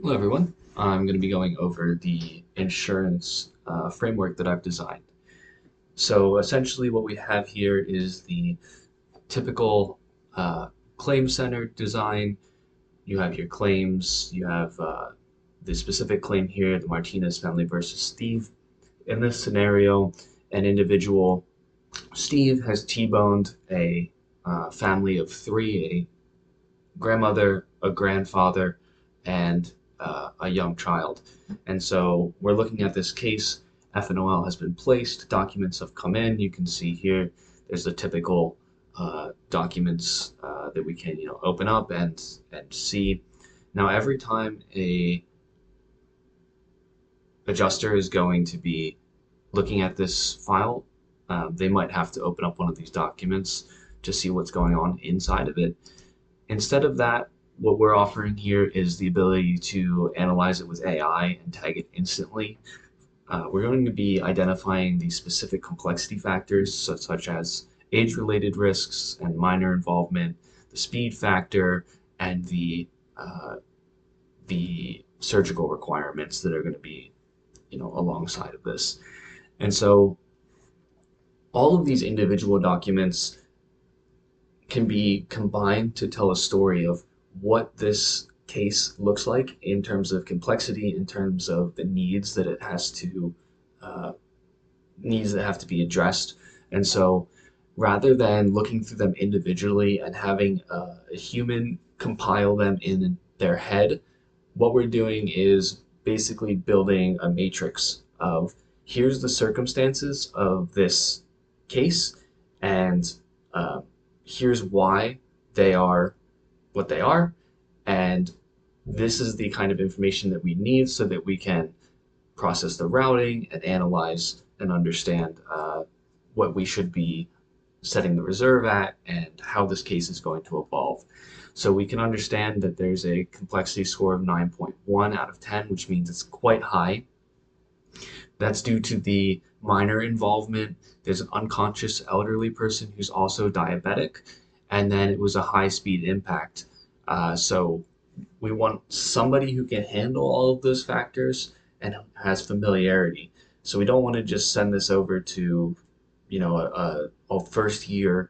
Hello everyone. I'm going to be going over the insurance framework that I've designed. So essentially what we have here is the typical claim-centered design. You have your claims, you have the specific claim here, the Martinez family versus Steve. In this scenario, an individual, Steve, has T-boned a family of three, grandmother, a grandfather, and a young child. And so we're looking at this case. FNOL has been placed. Documents have come in. You can see here there's the typical documents that we can open up and see. Now every time a adjuster is going to be looking at this file, they might have to open up one of these documents to see what's going on inside of it. Instead of that, what we're offering here is the ability to analyze it with AI and tag it instantly. We're going to be identifying the specific complexity factors such as age-related risks and minor involvement, the speed factor, and the surgical requirements that are going to be alongside of this. And so all of these individual documents can be combined to tell a story of what this case looks like in terms of complexity, in terms of the needs that it has to needs that have to be addressed. And so rather than looking through them individually and having a human compile them in their head, what we're doing is basically building a matrix of here's the circumstances of this case, and here's why they are what they are, and this is the kind of information that we need so that we can process the routing and analyze and understand what we should be setting the reserve at and how this case is going to evolve. So we can understand that there's a complexity score of 9.1 out of 10, which means it's quite high. That's due to the minor involvement. There's an unconscious elderly person who's also diabetic, and then it was a high-speed impact. So we want somebody who can handle all of those factors and has familiarity. So we don't want to just send this over to, a first-year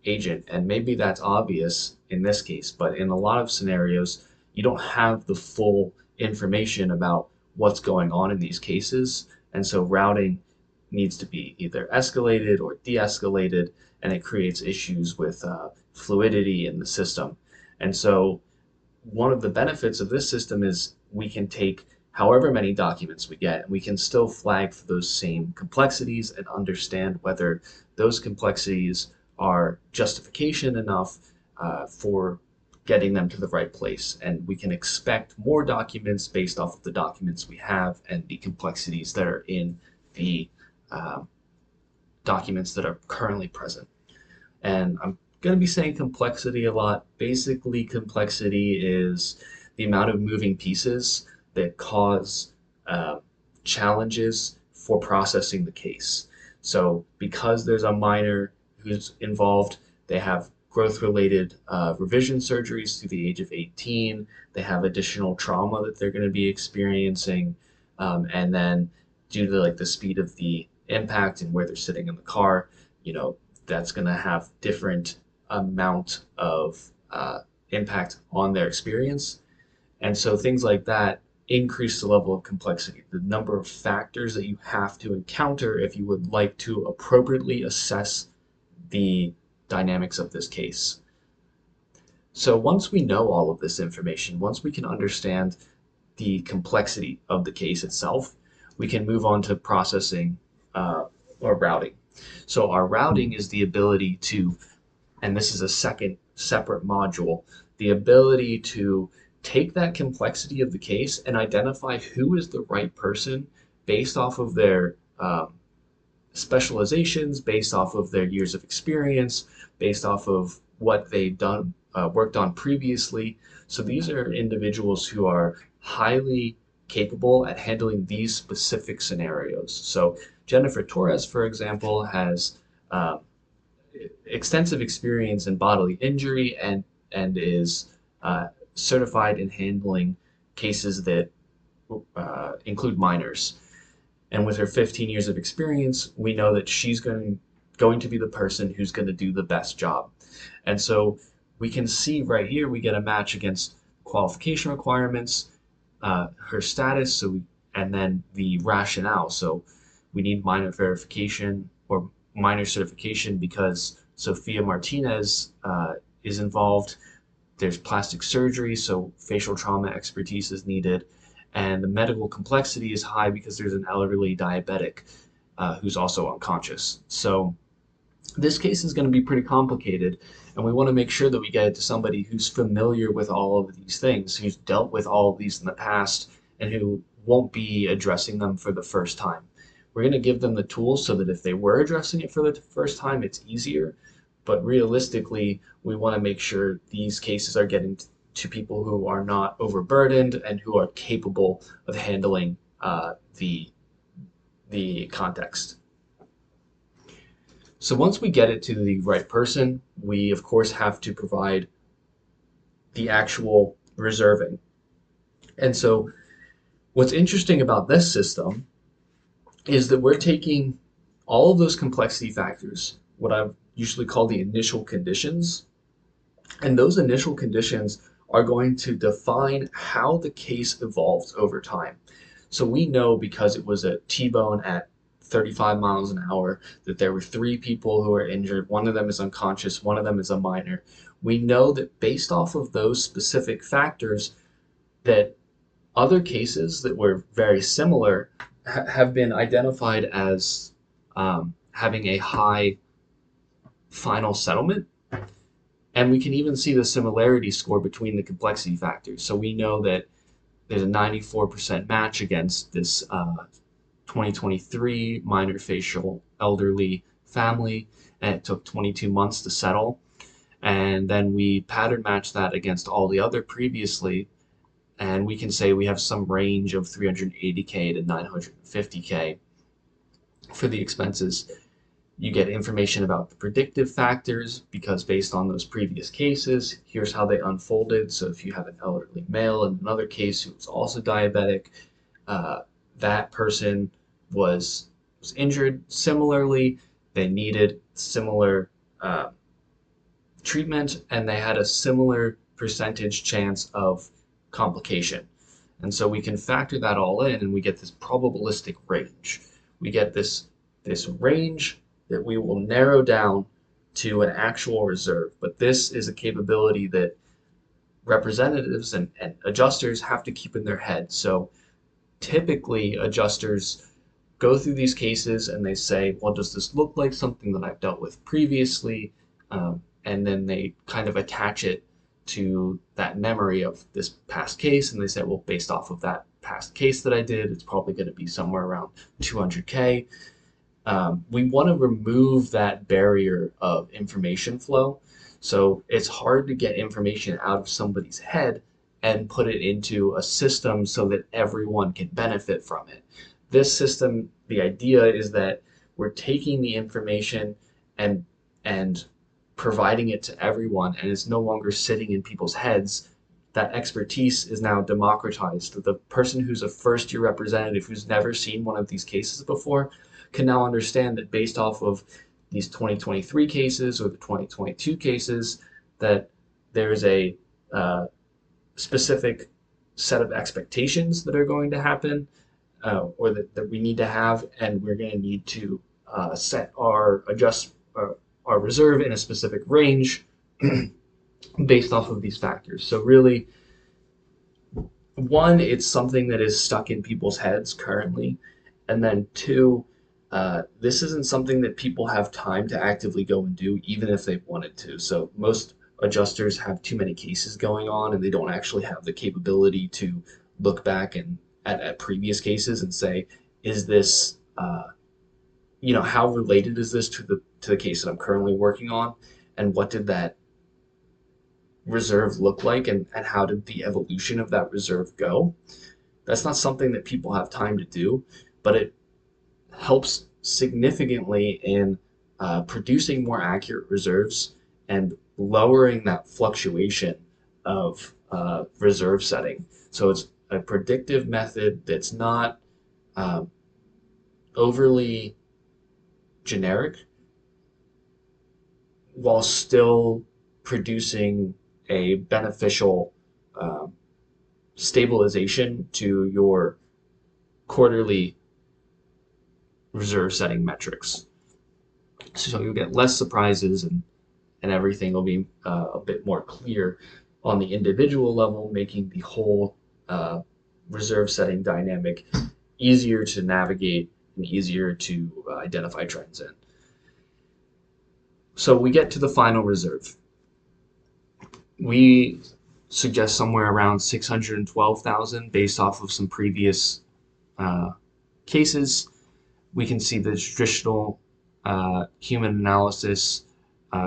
agent, and maybe that's obvious in this case, but in a lot of scenarios, you don't have the full information about what's going on in these cases, and so routing needs to be either escalated or de-escalated, and it creates issues with fluidity in the system. And so one of the benefits of this system is we can take however many documents we get, and we can still flag for those same complexities and understand whether those complexities are justification enough for getting them to the right place. And we can expect more documents based off of the documents we have and the complexities that are in the documents that are currently present. And I'm going to be saying complexity a lot. Basically, complexity is the amount of moving pieces that cause challenges for processing the case. So because there's a minor who's involved, they have growth-related revision surgeries through the age of 18. They have additional trauma that they're going to be experiencing, and then due to the speed of the impact and where they're sitting in the car, that's going to have different amount of impact on their experience. And so things like that increase the level of complexity, the number of factors that you have to encounter if you would like to appropriately assess the dynamics of this case. So once we know all of this information, once we can understand the complexity of the case itself, we can move on to processing or routing. So our routing is the ability to, and this is a second separate module, the ability to take that complexity of the case and identify who is the right person based off of their specializations, based off of their years of experience, based off of what they've done, worked on previously. So these are individuals who are highly capable at handling these specific scenarios. So Jennifer Torres, for example, has extensive experience in bodily injury and is certified in handling cases that include minors. And with her 15 years of experience, we know that she's going to be the person who's going to do the best job. And so we can see right here, we get a match against qualification requirements, her status, and then the rationale. So we need minor verification or minor certification because Sophia Martinez is involved. There's plastic surgery, so facial trauma expertise is needed. And the medical complexity is high because there's an elderly diabetic who's also unconscious. So this case is going to be pretty complicated, and we want to make sure that we get it to somebody who's familiar with all of these things, who's dealt with all of these in the past, and who won't be addressing them for the first time. We're going to give them the tools so that if they were addressing it for the first time, it's easier. But realistically, we want to make sure these cases are getting to people who are not overburdened and who are capable of handling the context. So once we get it to the right person, we of course have to provide the actual reserving. And so what's interesting about this system is that we're taking all of those complexity factors, what I usually call the initial conditions, and those initial conditions are going to define how the case evolves over time. So we know because it was a T-bone at 35 miles an hour that there were 3 people who are injured. One of them is unconscious, one of them is a minor. We know that based off of those specific factors that other cases that were very similar have been identified as having a high final settlement. And we can even see the similarity score between the complexity factors. So we know that there's a 94% match against this 2023 minor facial elderly family, and it took 22 months to settle. And then we pattern match that against all the other previously, and we can say we have some range of 380K to 950K for the expenses. You get information about the predictive factors because based on those previous cases, here's how they unfolded. So if you have an elderly male in another case who was also diabetic, that person was injured similarly, they needed similar treatment, and they had a similar percentage chance of complication. And so we can factor that all in and we get this probabilistic range. We get this range that we will narrow down to an actual reserve. But this is a capability that representatives and adjusters have to keep in their head. So typically adjusters go through these cases and they say, well, does this look like something that I've dealt with previously? And then they kind of attach it to that memory of this past case. And they say, well, based off of that past case that I did, it's probably going to be somewhere around 200K. We want to remove that barrier of information flow. So it's hard to get information out of somebody's head and put it into a system so that everyone can benefit from it. This system, the idea is that we're taking the information and providing it to everyone, and it's no longer sitting in people's heads. That expertise is now democratized. The person who's a first-year representative who's never seen one of these cases before can now understand that based off of these 2023 cases or the 2022 cases, that there's a specific set of expectations that are going to happen or that we need to have, and we're going to need to set our reserve in a specific range based off of these factors. So really, one, it's something that is stuck in people's heads currently, and then two, this isn't something that people have time to actively go and do, even if they wanted to. So most adjusters have too many cases going on, and they don't actually have the capability to look back and at previous cases and say, is this, how related is this to the case that I'm currently working on, and what did that reserve look like, and how did the evolution of that reserve go? That's not something that people have time to do, but it helps significantly in producing more accurate reserves and lowering that fluctuation of reserve setting. So it's a predictive method that's not um, overly generic while still producing a beneficial um, stabilization to your quarterly reserve setting metrics. So you'll get less surprises, and everything will be a bit more clear on the individual level, making the whole reserve setting dynamic easier to navigate and easier to identify trends in. So we get to the final reserve. We suggest somewhere around 612,000 based off of some previous uh, cases. We can see the traditional human analysis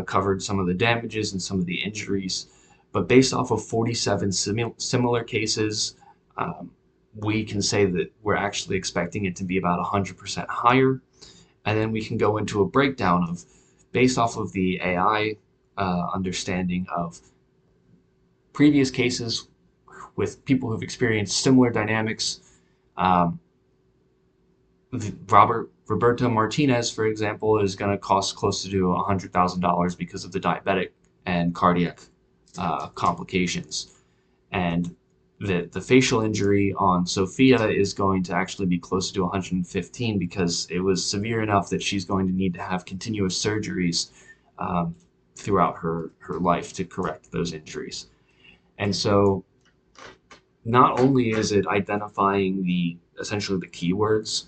covered some of the damages and some of the injuries, but based off of 47 similar cases, we can say that we're actually expecting it to be about 100% higher. And then we can go into a breakdown of, based off of the AI understanding of previous cases with people who've experienced similar dynamics. Um, Roberta Martinez, for example, is going to cost close to $100,000 because of the diabetic and cardiac complications. And the facial injury on Sophia is going to actually be closer to 115 because it was severe enough that she's going to need to have continuous surgeries um, throughout her life to correct those injuries. And so not only is it identifying the essentially the keywords,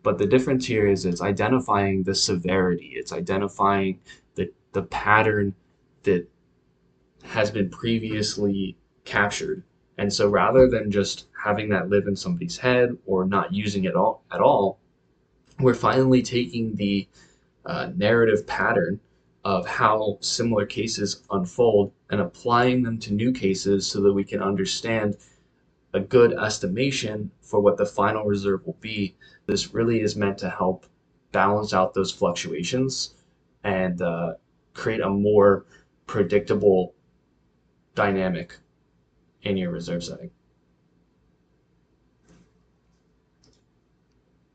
but the difference here is it's identifying the severity. It's identifying the pattern that has been previously captured. And so rather than just having that live in somebody's head or not using it at all, we're finally taking the narrative pattern of how similar cases unfold and applying them to new cases so that we can understand a good estimation for what the final reserve will be. This really is meant to help balance out those fluctuations and create a more predictable dynamic in your reserve setting.